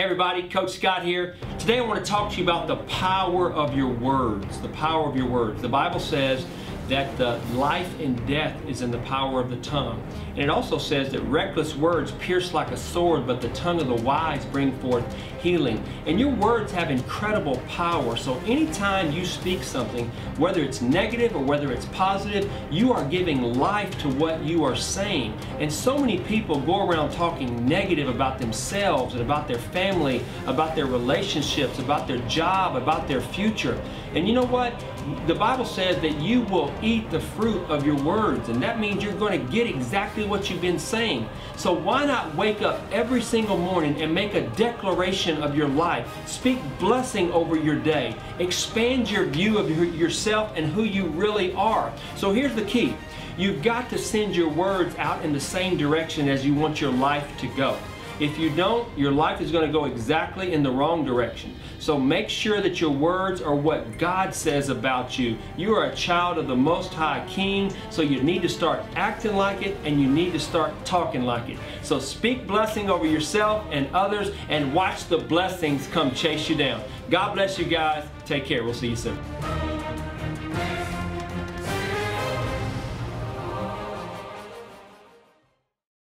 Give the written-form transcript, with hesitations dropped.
everybody, Coach Scott here. Today I want to talk to you about the power of your words. The power of your words. The Bible says that the life and death is in the power of the tongue. And it also says that reckless words pierce like a sword, but the tongue of the wise bring forth healing. And your words have incredible power. So anytime you speak something, whether it's negative or whether it's positive, you are giving life to what you are saying. And so many people go around talking negative about themselves and about their family, about their relationships, about their job, about their future. And you know what? The Bible says that you will eat the fruit of your words, and that means you're going to get exactly what you've been saying. So why not wake up every single morning and make a declaration of your life? Speak blessing over your day. Expand your view of yourself and who you really are. So here's the key. You've got to send your words out in the same direction as you want your life to go. If you don't, your life is going to go exactly in the wrong direction. So make sure that your words are what God says about you. You are a child of the Most High King, so you need to start acting like it and you need to start talking like it. So speak blessing over yourself and others and watch the blessings come chase you down. God bless you guys. Take care. We'll see you soon.